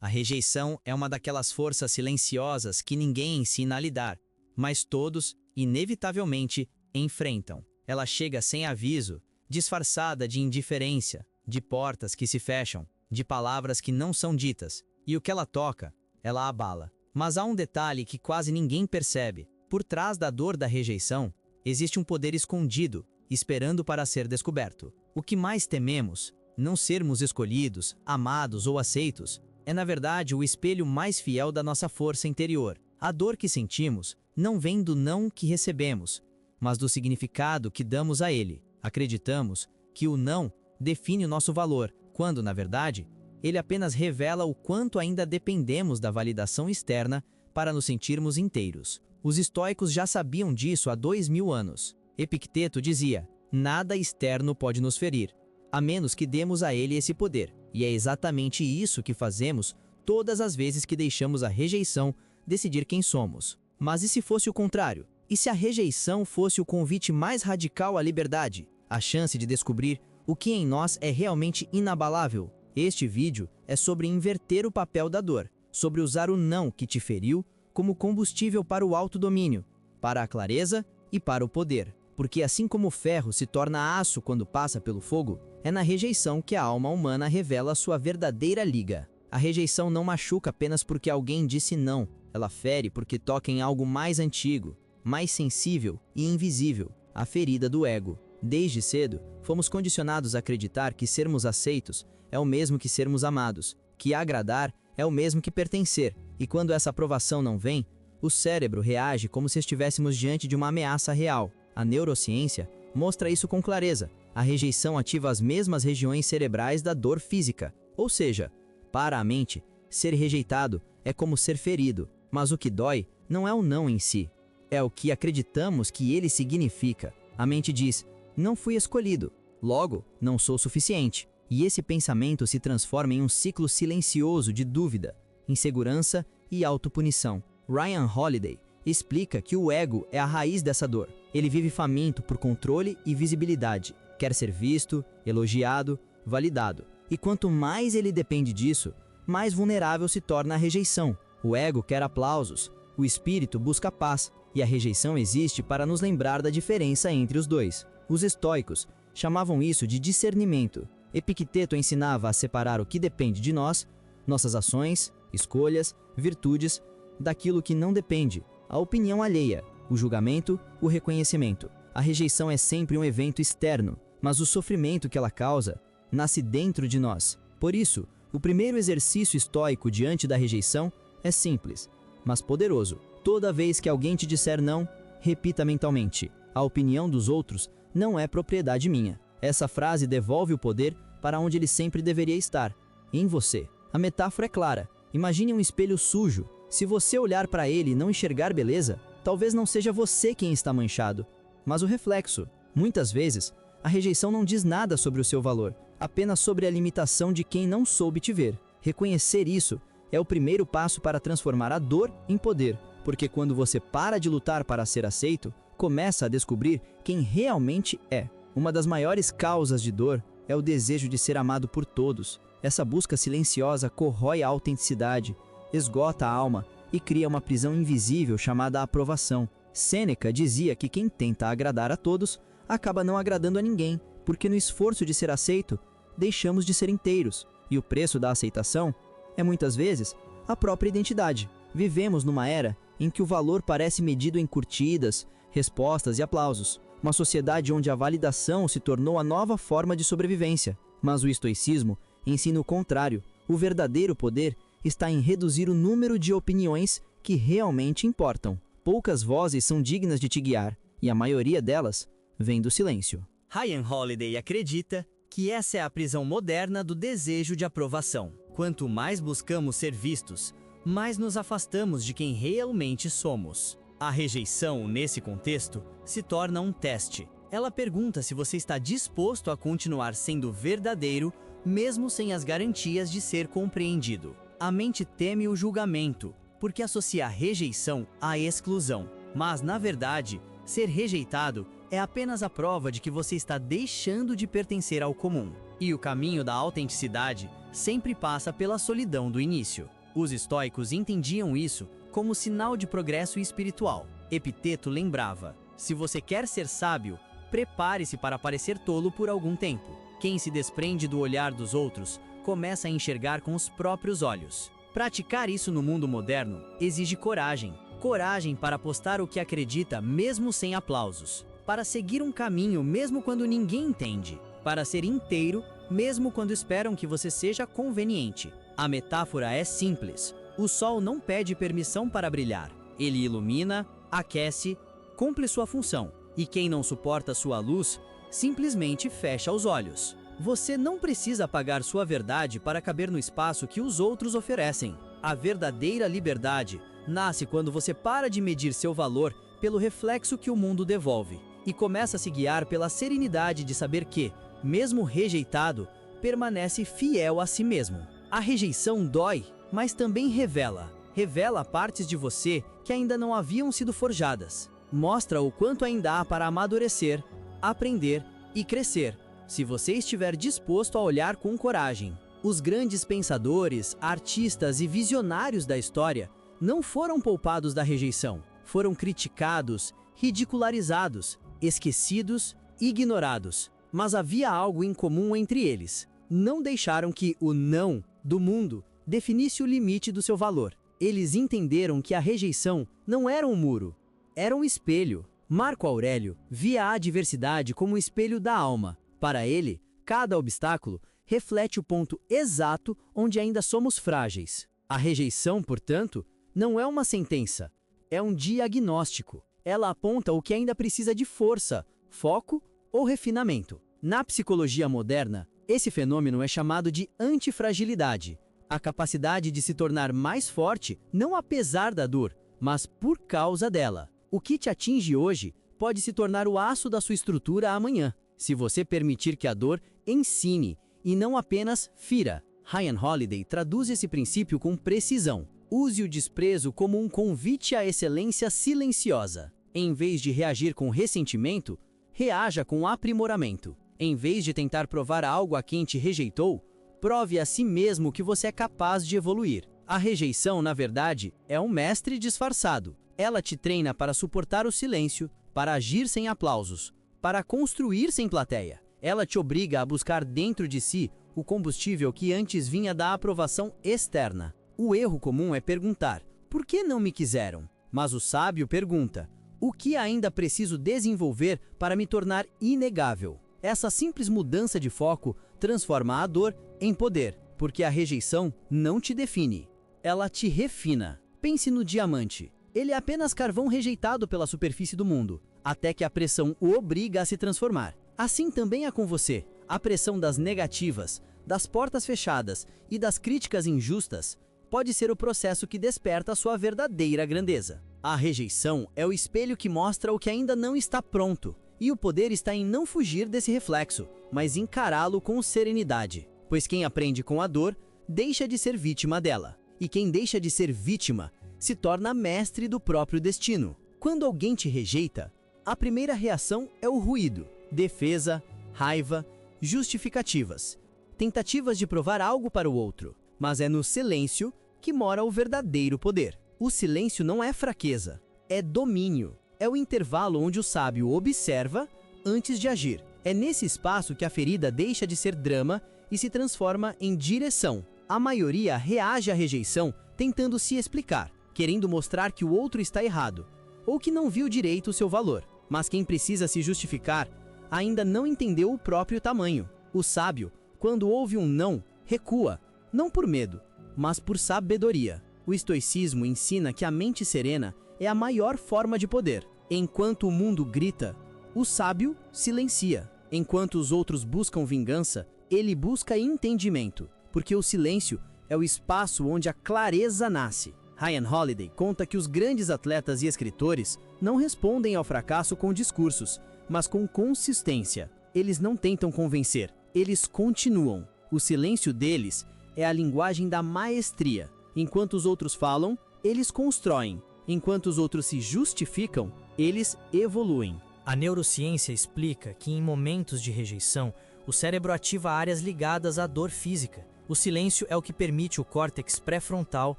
A rejeição é uma daquelas forças silenciosas que ninguém ensina a lidar, mas todos, inevitavelmente, enfrentam. Ela chega sem aviso, disfarçada de indiferença, de portas que se fecham, de palavras que não são ditas, e o que ela toca, ela abala. Mas há um detalhe que quase ninguém percebe. Por trás da dor da rejeição, existe um poder escondido, esperando para ser descoberto. O que mais tememos, não sermos escolhidos, amados ou aceitos, é na verdade o espelho mais fiel da nossa força interior. A dor que sentimos não vem do não que recebemos, mas do significado que damos a ele. Acreditamos que o não define o nosso valor, quando, na verdade, ele apenas revela o quanto ainda dependemos da validação externa para nos sentirmos inteiros. Os estoicos já sabiam disso há 2000 anos. Epicteto dizia: nada externo pode nos ferir, a menos que demos a ele esse poder. E é exatamente isso que fazemos todas as vezes que deixamos a rejeição decidir quem somos. Mas e se fosse o contrário? E se a rejeição fosse o convite mais radical à liberdade? A chance de descobrir o que em nós é realmente inabalável? Este vídeo é sobre inverter o papel da dor, sobre usar o não que te feriu como combustível para o autodomínio, para a clareza e para o poder. Porque assim como o ferro se torna aço quando passa pelo fogo, é na rejeição que a alma humana revela sua verdadeira liga. A rejeição não machuca apenas porque alguém disse não, ela fere porque toca em algo mais antigo, mais sensível e invisível, a ferida do ego. Desde cedo, fomos condicionados a acreditar que sermos aceitos é o mesmo que sermos amados, que agradar é o mesmo que pertencer, e quando essa aprovação não vem, o cérebro reage como se estivéssemos diante de uma ameaça real. A neurociência mostra isso com clareza. A rejeição ativa as mesmas regiões cerebrais da dor física, ou seja, para a mente, ser rejeitado é como ser ferido, mas o que dói não é o não em si, é o que acreditamos que ele significa. A mente diz: não fui escolhido, logo, não sou suficiente. E esse pensamento se transforma em um ciclo silencioso de dúvida, insegurança e autopunição. Ryan Holiday explica que o ego é a raiz dessa dor. Ele vive faminto por controle e visibilidade, quer ser visto, elogiado, validado. E quanto mais ele depende disso, mais vulnerável se torna a rejeição. O ego quer aplausos, o espírito busca paz, e a rejeição existe para nos lembrar da diferença entre os dois. Os estoicos chamavam isso de discernimento. Epicteto ensinava a separar o que depende de nós, nossas ações, escolhas, virtudes, daquilo que não depende, a opinião alheia, o julgamento, o reconhecimento. A rejeição é sempre um evento externo, mas o sofrimento que ela causa nasce dentro de nós. Por isso, o primeiro exercício estoico diante da rejeição é simples, mas poderoso. Toda vez que alguém te disser não, repita mentalmente: a opinião dos outros não é propriedade minha. Essa frase devolve o poder para onde ele sempre deveria estar, em você. A metáfora é clara. Imagine um espelho sujo. Se você olhar para ele e não enxergar beleza, talvez não seja você quem está manchado, mas o reflexo. Muitas vezes, a rejeição não diz nada sobre o seu valor, apenas sobre a limitação de quem não soube te ver. Reconhecer isso é o primeiro passo para transformar a dor em poder, porque quando você para de lutar para ser aceito, começa a descobrir quem realmente é. Uma das maiores causas de dor é o desejo de ser amado por todos. Essa busca silenciosa corrói a autenticidade, esgota a alma e cria uma prisão invisível chamada aprovação. Sêneca dizia que quem tenta agradar a todos acaba não agradando a ninguém, porque no esforço de ser aceito, deixamos de ser inteiros. E o preço da aceitação é muitas vezes a própria identidade. Vivemos numa era em que o valor parece medido em curtidas, respostas e aplausos. Uma sociedade onde a validação se tornou a nova forma de sobrevivência. Mas o estoicismo ensina o contrário. O verdadeiro poder está em reduzir o número de opiniões que realmente importam. Poucas vozes são dignas de te guiar, e a maioria delas vem do silêncio. Ryan Holiday acredita que essa é a prisão moderna do desejo de aprovação. Quanto mais buscamos ser vistos, mais nos afastamos de quem realmente somos. A rejeição, nesse contexto, se torna um teste. Ela pergunta se você está disposto a continuar sendo verdadeiro, mesmo sem as garantias de ser compreendido. A mente teme o julgamento, porque associa a rejeição à exclusão. Mas, na verdade, ser rejeitado é apenas a prova de que você está deixando de pertencer ao comum. E o caminho da autenticidade sempre passa pela solidão do início. Os estoicos entendiam isso como sinal de progresso espiritual. Epiteto lembrava: se você quer ser sábio, prepare-se para parecer tolo por algum tempo. Quem se desprende do olhar dos outros começa a enxergar com os próprios olhos. Praticar isso no mundo moderno exige coragem. Coragem para postar o que acredita mesmo sem aplausos. Para seguir um caminho mesmo quando ninguém entende. Para ser inteiro mesmo quando esperam que você seja conveniente. A metáfora é simples. O sol não pede permissão para brilhar. Ele ilumina, aquece, cumpre sua função. E quem não suporta sua luz, simplesmente fecha os olhos. Você não precisa apagar sua verdade para caber no espaço que os outros oferecem. A verdadeira liberdade nasce quando você para de medir seu valor pelo reflexo que o mundo devolve e começa a se guiar pela serenidade de saber que, mesmo rejeitado, permanece fiel a si mesmo. A rejeição dói, mas também revela. Revela partes de você que ainda não haviam sido forjadas. Mostra o quanto ainda há para amadurecer, aprender e crescer, se você estiver disposto a olhar com coragem. Os grandes pensadores, artistas e visionários da história não foram poupados da rejeição. Foram criticados, ridicularizados, esquecidos, ignorados. Mas havia algo em comum entre eles. Não deixaram que o não do mundo definisse o limite do seu valor. Eles entenderam que a rejeição não era um muro, era um espelho. Marco Aurélio via a adversidade como um espelho da alma. Para ele, cada obstáculo reflete o ponto exato onde ainda somos frágeis. A rejeição, portanto, não é uma sentença, é um diagnóstico. Ela aponta o que ainda precisa de força, foco ou refinamento. Na psicologia moderna, esse fenômeno é chamado de antifragilidade, a capacidade de se tornar mais forte não apesar da dor, mas por causa dela. O que te atinge hoje pode se tornar o aço da sua estrutura amanhã, se você permitir que a dor ensine e não apenas fira. Ryan Holiday traduz esse princípio com precisão. Use o desprezo como um convite à excelência silenciosa. Em vez de reagir com ressentimento, reaja com aprimoramento. Em vez de tentar provar algo a quem te rejeitou, prove a si mesmo que você é capaz de evoluir. A rejeição, na verdade, é um mestre disfarçado. Ela te treina para suportar o silêncio, para agir sem aplausos, para construir sem plateia. Ela te obriga a buscar dentro de si o combustível que antes vinha da aprovação externa. O erro comum é perguntar: por que não me quiseram? Mas o sábio pergunta: o que ainda preciso desenvolver para me tornar inegável? Essa simples mudança de foco transforma a dor em poder, porque a rejeição não te define, ela te refina. Pense no diamante. Ele é apenas carvão rejeitado pela superfície do mundo, até que a pressão o obriga a se transformar. Assim também é com você. A pressão das negativas, das portas fechadas e das críticas injustas pode ser o processo que desperta a sua verdadeira grandeza. A rejeição é o espelho que mostra o que ainda não está pronto, e o poder está em não fugir desse reflexo, mas encará-lo com serenidade. Pois quem aprende com a dor, deixa de ser vítima dela. E quem deixa de ser vítima, se torna mestre do próprio destino. Quando alguém te rejeita, a primeira reação é o ruído, defesa, raiva, justificativas, tentativas de provar algo para o outro. Mas é no silêncio que mora o verdadeiro poder. O silêncio não é fraqueza, é domínio. É o intervalo onde o sábio observa antes de agir. É nesse espaço que a ferida deixa de ser drama e se transforma em direção. A maioria reage à rejeição tentando se explicar, querendo mostrar que o outro está errado, ou que não viu direito o seu valor. Mas quem precisa se justificar ainda não entendeu o próprio tamanho. O sábio, quando ouve um não, recua, não por medo, mas por sabedoria. O estoicismo ensina que a mente serena é a maior forma de poder. Enquanto o mundo grita, o sábio silencia. Enquanto os outros buscam vingança, ele busca entendimento, porque o silêncio é o espaço onde a clareza nasce. Ryan Holiday conta que os grandes atletas e escritores não respondem ao fracasso com discursos, mas com consistência. Eles não tentam convencer, eles continuam. O silêncio deles é a linguagem da maestria. Enquanto os outros falam, eles constroem. Enquanto os outros se justificam, eles evoluem. A neurociência explica que em momentos de rejeição, o cérebro ativa áreas ligadas à dor física, O silêncio é o que permite o córtex pré-frontal,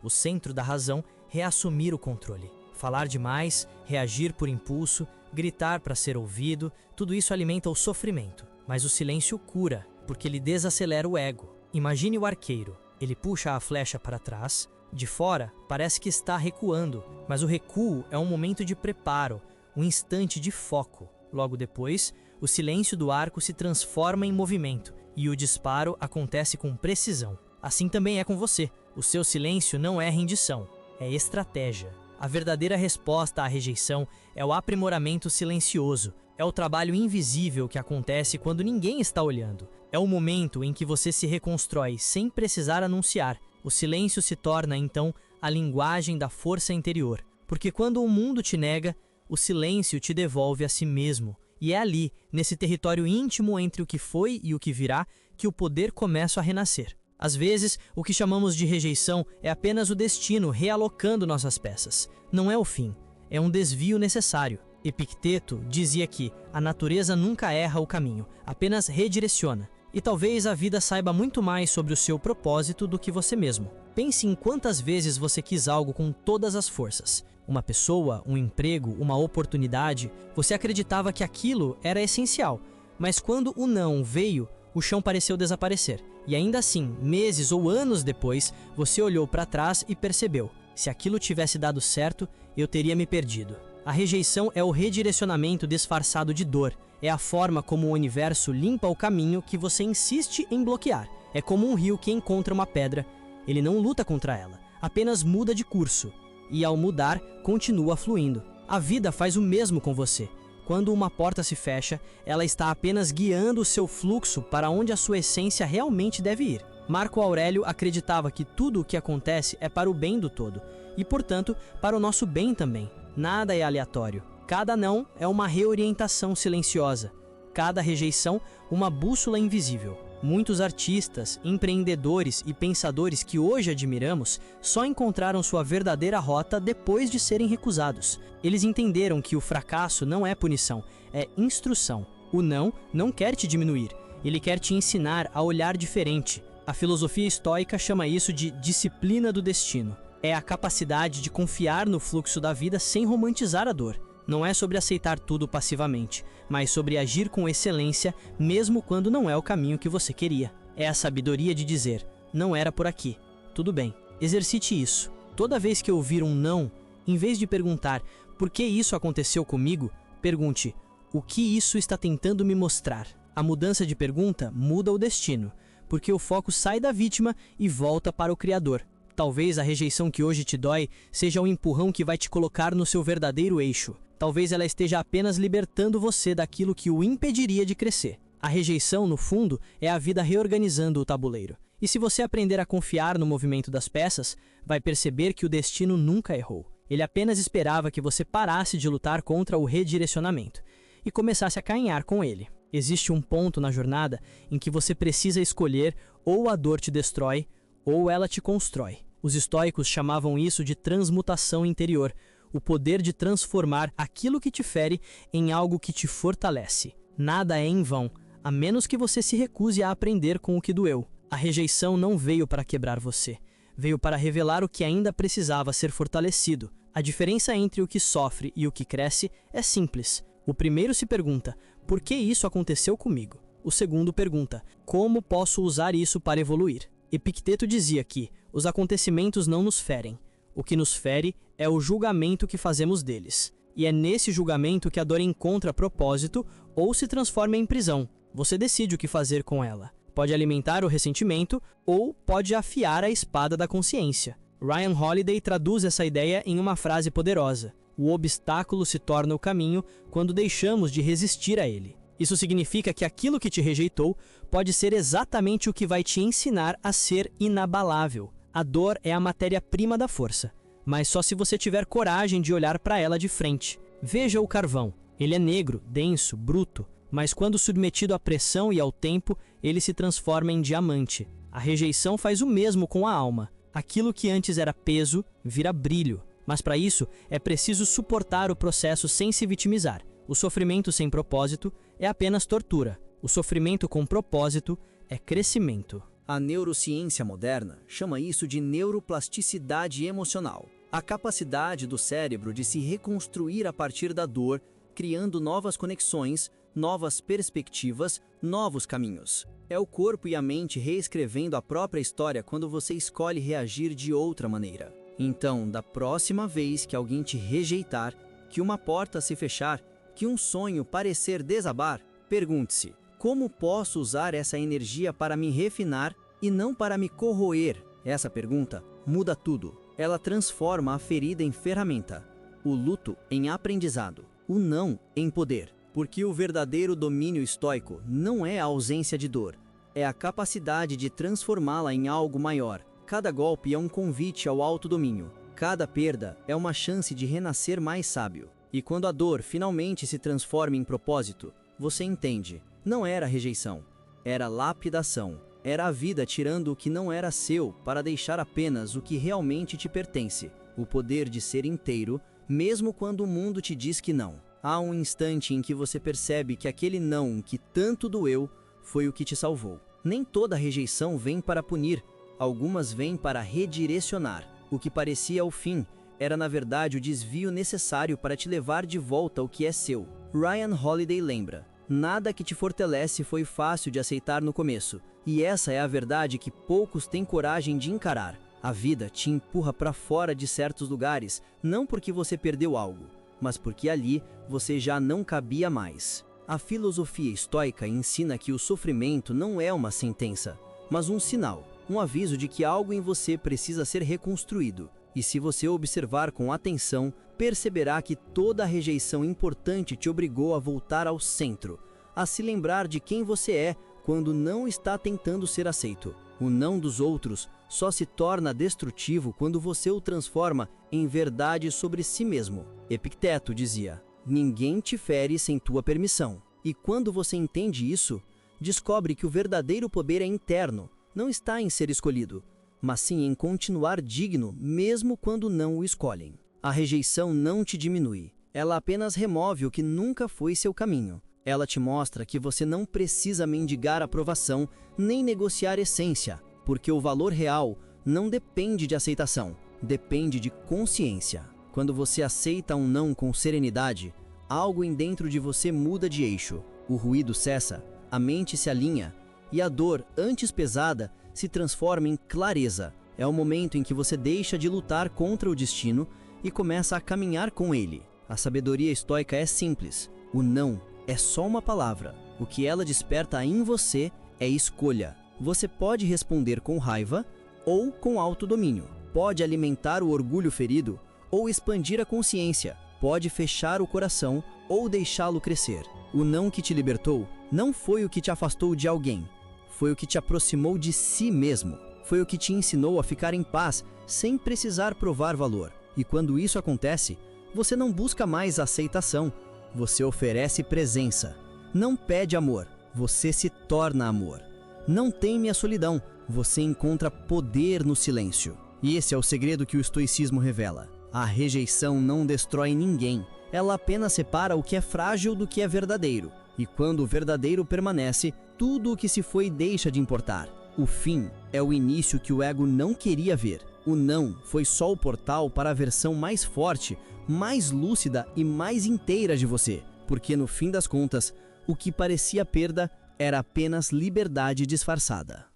o centro da razão, reassumir o controle. Falar demais, reagir por impulso, gritar para ser ouvido, tudo isso alimenta o sofrimento. Mas o silêncio cura, porque ele desacelera o ego. Imagine o arqueiro. Ele puxa a flecha para trás. De fora, parece que está recuando, mas o recuo é um momento de preparo, um instante de foco. Logo depois, o silêncio do arco se transforma em movimento e o disparo acontece com precisão. Assim também é com você. O seu silêncio não é rendição, é estratégia. A verdadeira resposta à rejeição é o aprimoramento silencioso. É o trabalho invisível que acontece quando ninguém está olhando. É o momento em que você se reconstrói sem precisar anunciar. O silêncio se torna, então, a linguagem da força interior. Porque quando o mundo te nega, o silêncio te devolve a si mesmo. E é ali, nesse território íntimo entre o que foi e o que virá, que o poder começa a renascer. Às vezes, o que chamamos de rejeição é apenas o destino realocando nossas peças. Não é o fim, é um desvio necessário. Epicteto dizia que a natureza nunca erra o caminho, apenas redireciona. E talvez a vida saiba muito mais sobre o seu propósito do que você mesmo. Pense em quantas vezes você quis algo com todas as forças. Uma pessoa, um emprego, uma oportunidade. Você acreditava que aquilo era essencial. Mas quando o não veio, o chão pareceu desaparecer. E ainda assim, meses ou anos depois, você olhou para trás e percebeu: se aquilo tivesse dado certo, eu teria me perdido. A rejeição é o redirecionamento disfarçado de dor. É a forma como o universo limpa o caminho que você insiste em bloquear. É como um rio que encontra uma pedra. Ele não luta contra ela, apenas muda de curso. E ao mudar, continua fluindo. A vida faz o mesmo com você. Quando uma porta se fecha, ela está apenas guiando o seu fluxo para onde a sua essência realmente deve ir. Marco Aurélio acreditava que tudo o que acontece é para o bem do todo, e portanto, para o nosso bem também. Nada é aleatório. Cada não é uma reorientação silenciosa. Cada rejeição, uma bússola invisível. Muitos artistas, empreendedores e pensadores que hoje admiramos só encontraram sua verdadeira rota depois de serem recusados. Eles entenderam que o fracasso não é punição, é instrução. O não quer te diminuir, ele quer te ensinar a olhar diferente. A filosofia estoica chama isso de disciplina do destino. É a capacidade de confiar no fluxo da vida sem romantizar a dor. Não é sobre aceitar tudo passivamente, mas sobre agir com excelência, mesmo quando não é o caminho que você queria. É a sabedoria de dizer: não era por aqui. Tudo bem, exercite isso. Toda vez que ouvir um não, em vez de perguntar por que isso aconteceu comigo, pergunte: o que isso está tentando me mostrar? A mudança de pergunta muda o destino, porque o foco sai da vítima e volta para o Criador. Talvez a rejeição que hoje te dói seja um empurrão que vai te colocar no seu verdadeiro eixo. Talvez ela esteja apenas libertando você daquilo que o impediria de crescer. A rejeição, no fundo, é a vida reorganizando o tabuleiro. E se você aprender a confiar no movimento das peças, vai perceber que o destino nunca errou. Ele apenas esperava que você parasse de lutar contra o redirecionamento e começasse a caminhar com ele. Existe um ponto na jornada em que você precisa escolher: ou a dor te destrói, ou ela te constrói. Os estoicos chamavam isso de transmutação interior, o poder de transformar aquilo que te fere em algo que te fortalece. Nada é em vão, a menos que você se recuse a aprender com o que doeu. A rejeição não veio para quebrar você, veio para revelar o que ainda precisava ser fortalecido. A diferença entre o que sofre e o que cresce é simples. O primeiro se pergunta: por que isso aconteceu comigo? O segundo pergunta: como posso usar isso para evoluir? Epicteto dizia que os acontecimentos não nos ferem. O que nos fere é o julgamento que fazemos deles. E é nesse julgamento que a dor encontra propósito ou se transforma em prisão. Você decide o que fazer com ela. Pode alimentar o ressentimento ou pode afiar a espada da consciência. Ryan Holiday traduz essa ideia em uma frase poderosa: o obstáculo se torna o caminho quando deixamos de resistir a ele. Isso significa que aquilo que te rejeitou pode ser exatamente o que vai te ensinar a ser inabalável. A dor é a matéria-prima da força, mas só se você tiver coragem de olhar para ela de frente. Veja o carvão. Ele é negro, denso, bruto, mas quando submetido à pressão e ao tempo, ele se transforma em diamante. A rejeição faz o mesmo com a alma. Aquilo que antes era peso, vira brilho. Mas para isso, é preciso suportar o processo sem se vitimizar. O sofrimento sem propósito é apenas tortura. O sofrimento com propósito é crescimento. A neurociência moderna chama isso de neuroplasticidade emocional, a capacidade do cérebro de se reconstruir a partir da dor, criando novas conexões, novas perspectivas, novos caminhos. É o corpo e a mente reescrevendo a própria história quando você escolhe reagir de outra maneira. Então, da próxima vez que alguém te rejeitar, que uma porta se fechar, que um sonho parecer desabar, pergunte-se: como posso usar essa energia para me refinar e não para me corroer? Essa pergunta muda tudo. Ela transforma a ferida em ferramenta, o luto em aprendizado, o não em poder. Porque o verdadeiro domínio estoico não é a ausência de dor, é a capacidade de transformá-la em algo maior. Cada golpe é um convite ao autodomínio. Cada perda é uma chance de renascer mais sábio. E quando a dor finalmente se transforma em propósito, você entende. Não era rejeição, era lapidação. Era a vida tirando o que não era seu para deixar apenas o que realmente te pertence. O poder de ser inteiro, mesmo quando o mundo te diz que não. Há um instante em que você percebe que aquele não que tanto doeu foi o que te salvou. Nem toda rejeição vem para punir, algumas vêm para redirecionar. O que parecia o fim era na verdade o desvio necessário para te levar de volta ao que é seu. Ryan Holiday lembra: nada que te fortalece foi fácil de aceitar no começo, e essa é a verdade que poucos têm coragem de encarar. A vida te empurra para fora de certos lugares, não porque você perdeu algo, mas porque ali você já não cabia mais. A filosofia estoica ensina que o sofrimento não é uma sentença, mas um sinal, um aviso de que algo em você precisa ser reconstruído. E se você observar com atenção, perceberá que toda a rejeição importante te obrigou a voltar ao centro, a se lembrar de quem você é quando não está tentando ser aceito. O não dos outros só se torna destrutivo quando você o transforma em verdade sobre si mesmo. Epicteto dizia: ninguém te fere sem tua permissão. E quando você entende isso, descobre que o verdadeiro poder é interno, não está em ser escolhido, mas sim em continuar digno mesmo quando não o escolhem. A rejeição não te diminui, ela apenas remove o que nunca foi seu caminho. Ela te mostra que você não precisa mendigar aprovação nem negociar essência, porque o valor real não depende de aceitação, depende de consciência. Quando você aceita um não com serenidade, algo em dentro de você muda de eixo. O ruído cessa, a mente se alinha e a dor, antes pesada, se transforma em clareza. É o momento em que você deixa de lutar contra o destino e começa a caminhar com ele. A sabedoria estoica é simples. O não é só uma palavra. O que ela desperta em você é escolha. Você pode responder com raiva ou com autodomínio. Pode alimentar o orgulho ferido ou expandir a consciência. Pode fechar o coração ou deixá-lo crescer. O não que te libertou não foi o que te afastou de alguém. Foi o que te aproximou de si mesmo. Foi o que te ensinou a ficar em paz sem precisar provar valor. E quando isso acontece, você não busca mais aceitação. Você oferece presença. Não pede amor, você se torna amor. Não teme a solidão, você encontra poder no silêncio. E esse é o segredo que o estoicismo revela. A rejeição não destrói ninguém, ela apenas separa o que é frágil do que é verdadeiro. E quando o verdadeiro permanece, tudo o que se foi deixa de importar. O fim é o início que o ego não queria ver. O não foi só o portal para a versão mais forte, mais lúcida e mais inteira de você, porque no fim das contas, o que parecia perda era apenas liberdade disfarçada.